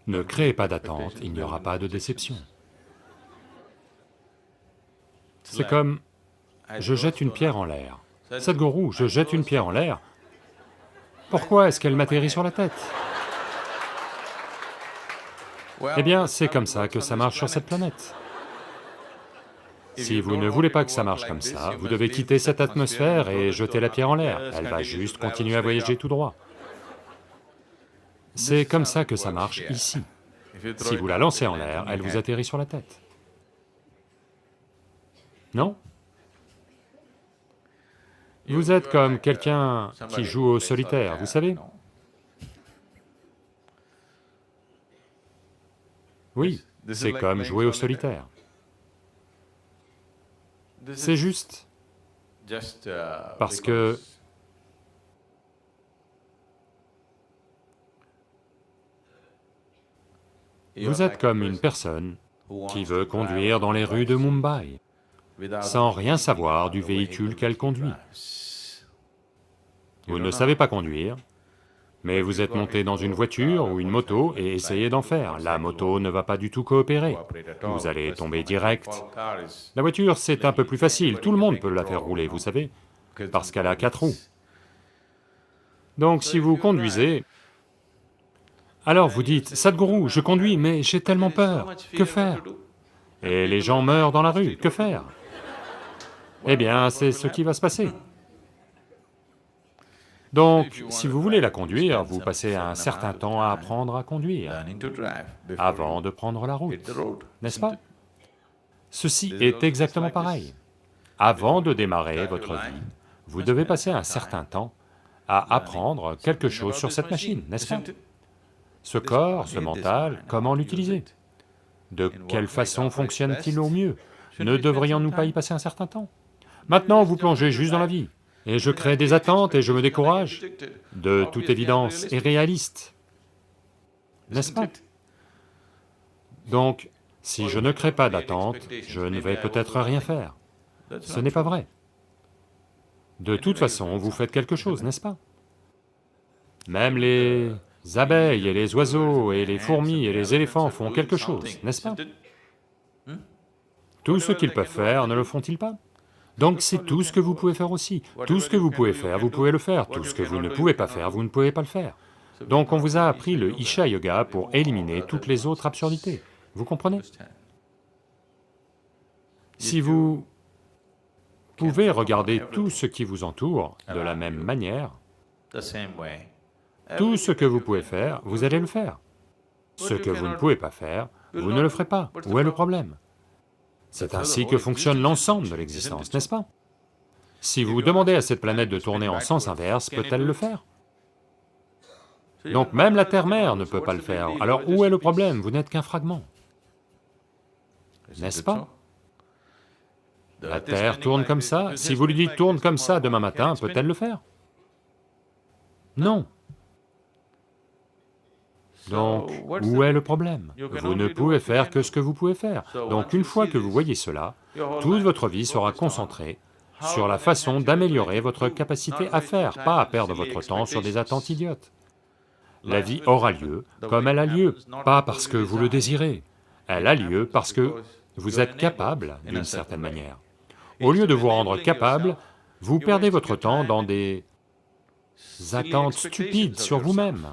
Ne créez pas d'attente, il n'y aura pas de déception. C'est comme, je jette une pierre en l'air. Sadhguru, je jette une pierre en l'air, pourquoi est-ce qu'elle m'atterrit sur la tête? Eh bien, c'est comme ça que ça marche sur cette planète. Si vous ne voulez pas que ça marche comme ça, vous devez quitter cette atmosphère et jeter la pierre en l'air, elle va juste continuer à voyager tout droit. C'est comme ça que ça marche ici. Si vous la lancez en l'air, elle vous atterrit sur la tête. Non? Vous êtes comme quelqu'un qui joue au solitaire, vous savez? Oui, c'est comme jouer au solitaire. C'est juste parce que vous êtes comme une personne qui veut conduire dans les rues de Mumbai, sans rien savoir du véhicule qu'elle conduit. Vous ne savez pas conduire, mais vous êtes monté dans une voiture ou une moto et essayez d'en faire. La moto ne va pas du tout coopérer, vous allez tomber direct. La voiture, c'est un peu plus facile, tout le monde peut la faire rouler, vous savez, parce qu'elle a 4 roues. Donc si vous conduisez, alors vous dites, « Sadhguru, je conduis, mais j'ai tellement peur, que faire ?» Et les gens meurent dans la rue, que faire? Eh bien, c'est ce qui va se passer. Donc, si vous voulez la conduire, vous passez un certain temps à apprendre à conduire, avant de prendre la route, n'est-ce pas? Ceci est exactement pareil. Avant de démarrer votre vie, vous devez passer un certain temps à apprendre quelque chose sur cette machine, n'est-ce pas? Ce corps, ce mental, comment l'utiliser? De quelle façon fonctionne-t-il au mieux? Ne devrions-nous pas y passer un certain temps? Maintenant, vous plongez juste dans la vie, et je crée des attentes et je me décourage, de toute évidence, et réaliste, n'est-ce pas? Donc, si je ne crée pas d'attente, je ne vais peut-être rien faire. Ce n'est pas vrai. De toute façon, vous faites quelque chose, n'est-ce pas? Même les abeilles et les oiseaux et les fourmis et les éléphants font quelque chose, n'est-ce pas? Tout ce qu'ils peuvent faire, ne le font-ils pas? Donc c'est tout ce que vous pouvez faire aussi. Tout ce que vous pouvez faire, vous pouvez le faire. Tout ce que vous ne pouvez pas faire, vous ne pouvez pas le faire. Donc on vous a appris le Isha Yoga pour éliminer toutes les autres absurdités. Vous comprenez? Si vous pouvez regarder tout ce qui vous entoure de la même manière, tout ce que vous pouvez faire, vous allez le faire. Ce que vous ne pouvez pas faire, vous ne le ferez pas. Où est le problème? C'est ainsi que fonctionne l'ensemble de l'existence, n'est-ce pas? Si vous demandez à cette planète de tourner en sens inverse, peut-elle le faire? Donc même la Terre-mère ne peut pas le faire. Alors où est le problème? Vous n'êtes qu'un fragment, n'est-ce pas? La Terre tourne comme ça, si vous lui dites tourne comme ça demain matin, peut-elle le faire? Non. Donc, où est le problème? Vous ne pouvez faire que ce que vous pouvez faire. Donc une fois que vous voyez cela, toute votre vie sera concentrée sur la façon d'améliorer votre capacité à faire, pas à perdre votre temps sur des attentes idiotes. La vie aura lieu comme elle a lieu, pas parce que vous le désirez, elle a lieu parce que vous êtes capable d'une certaine manière. Au lieu de vous rendre capable, vous perdez votre temps dans des attentes stupides sur vous-même.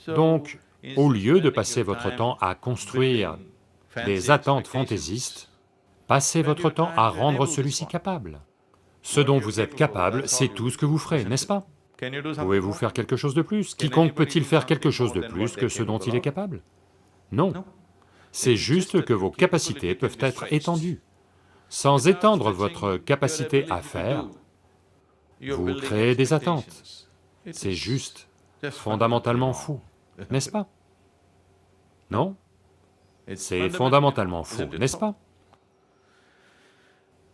Donc, au lieu de passer votre temps à construire des attentes fantaisistes, passez votre temps à rendre celui-ci capable. Ce dont vous êtes capable, c'est tout ce que vous ferez, n'est-ce pas? Pouvez-vous faire quelque chose de plus? Quiconque peut-il faire quelque chose de plus que ce dont il est capable? Non. C'est juste que vos capacités peuvent être étendues. Sans étendre votre capacité à faire, vous créez des attentes. C'est juste, fondamentalement faux, n'est-ce pas? Non? C'est fondamentalement faux, n'est-ce pas?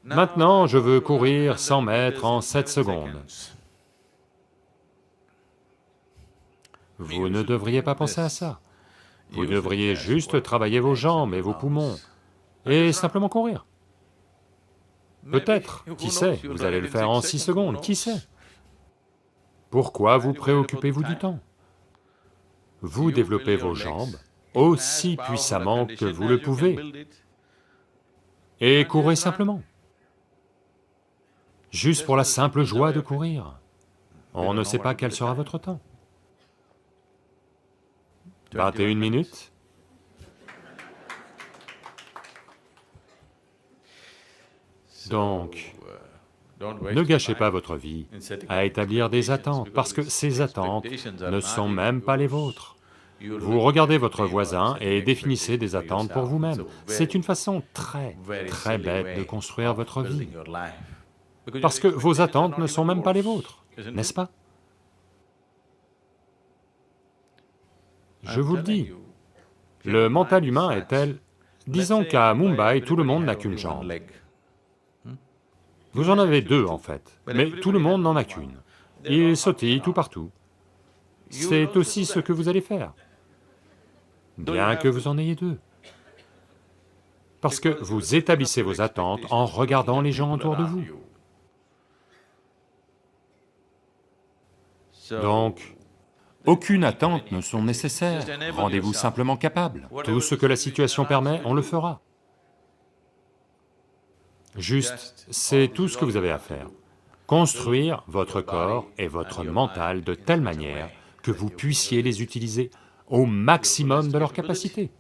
Maintenant, je veux courir 100 mètres en 7 secondes. Vous ne devriez pas penser à ça. Vous devriez juste travailler vos jambes et vos poumons, et simplement courir. Peut-être, qui sait, vous allez le faire en 6 secondes, qui sait? Pourquoi vous préoccupez-vous du temps? vous développez vos jambes aussi puissamment que vous le pouvez, et courez simplement, juste pour la simple joie de courir. On ne sait pas quel sera votre temps. 21 minutes. Donc, ne gâchez pas votre vie à établir des attentes, parce que ces attentes ne sont même pas les vôtres. Vous regardez votre voisin et définissez des attentes pour vous-même. C'est une façon très bête de construire votre vie, parce que vos attentes ne sont même pas les vôtres, n'est-ce pas? Je vous le dis, le mental humain est tel, disons qu'à Mumbai, tout le monde n'a qu'une jambe. Vous en avez deux en fait, mais tout le monde n'en a qu'une. Il sautille tout partout. C'est aussi ce que vous allez faire, bien que vous en ayez deux. Parce que vous établissez vos attentes en regardant les gens autour de vous. Donc, aucune attente ne sont nécessaires, rendez-vous simplement capable. Tout ce que la situation permet, on le fera. Juste, c'est tout ce que vous avez à faire. Construire votre corps et votre mental de telle manière que vous puissiez les utiliser au maximum de leur capacité.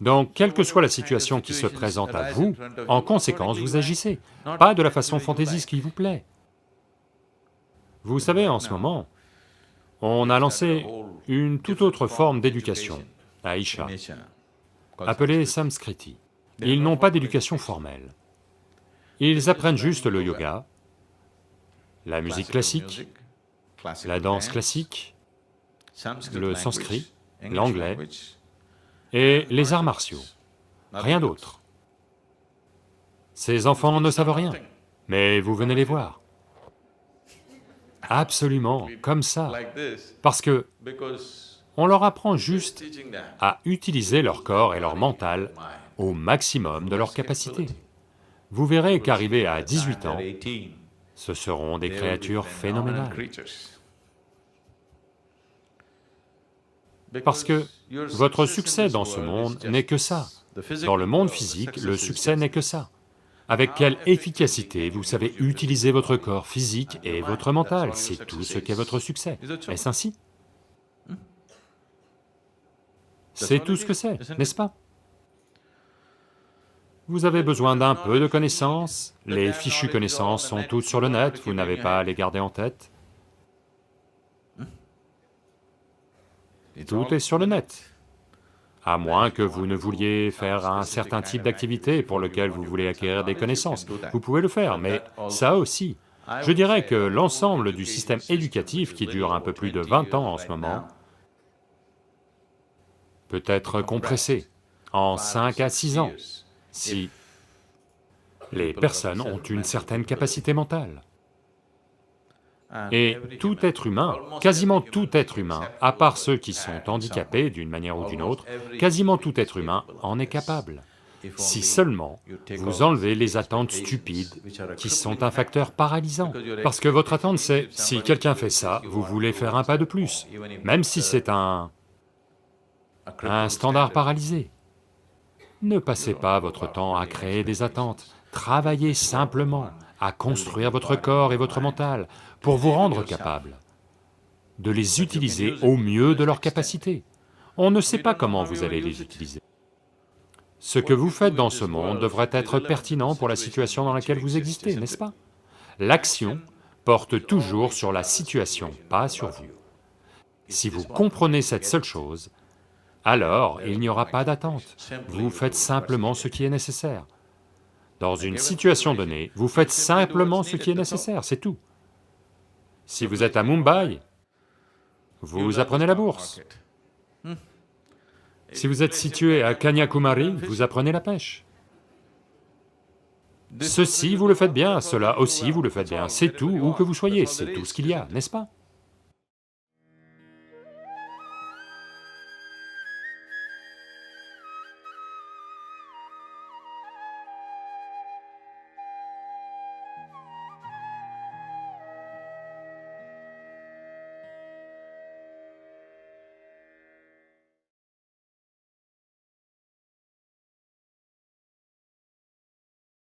Donc, quelle que soit la situation qui se présente à vous, en conséquence, vous agissez, pas de la façon fantaisiste qui vous plaît. Vous savez, en ce moment, on a lancé une toute autre forme d'éducation à Isha, appelée Samskriti. Ils n'ont pas d'éducation formelle. Ils apprennent juste le yoga, la musique classique, la danse classique, le sanskrit, l'anglais et les arts martiaux, rien d'autre. Ces enfants ne savent rien, mais vous venez les voir. Absolument, comme ça, parce que on leur apprend juste à utiliser leur corps et leur mental au maximum de leur capacité. Vous verrez qu'arrivés à 18 ans, ce seront des créatures phénoménales. Parce que votre succès dans ce monde n'est que ça. Dans le monde physique, le succès n'est que ça. Avec quelle efficacité vous savez utiliser votre corps physique et votre mental, c'est tout ce qu'est votre succès. Est-ce ainsi? C'est tout ce que c'est, n'est-ce pas? Vous avez besoin d'un peu de connaissances, les fichues connaissances sont toutes sur le net, vous n'avez pas à les garder en tête. Tout est sur le net. À moins que vous ne vouliez faire un certain type d'activité pour lequel vous voulez acquérir des connaissances, vous pouvez le faire, mais ça aussi. Je dirais que l'ensemble du système éducatif qui dure un peu plus de 20 ans en ce moment peut être compressé en 5 à 6 ans, si les personnes ont une certaine capacité mentale. Et tout être humain, quasiment tout être humain, à part ceux qui sont handicapés d'une manière ou d'une autre, quasiment tout être humain en est capable. Si seulement vous enlevez les attentes stupides qui sont un facteur paralysant. Parce que votre attente c'est, si quelqu'un fait ça, vous voulez faire un pas de plus, même si c'est un standard paralysé. Ne passez pas votre temps à créer des attentes, travaillez simplement à construire votre corps et votre mental pour vous rendre capable de les utiliser au mieux de leur capacité. On ne sait pas comment vous allez les utiliser. Ce que vous faites dans ce monde devrait être pertinent pour la situation dans laquelle vous existez, n'est-ce pas? L'action porte toujours sur la situation, pas sur vous. Si vous comprenez cette seule chose, alors il n'y aura pas d'attente, vous faites simplement ce qui est nécessaire. Dans une situation donnée, vous faites simplement ce qui est nécessaire, c'est tout. Si vous êtes à Mumbai, vous apprenez la bourse. Si vous êtes situé à Kanyakumari, vous apprenez la pêche. Ceci, vous le faites bien, cela aussi, vous le faites bien, c'est tout, où que vous soyez, c'est tout ce qu'il y a, n'est-ce pas?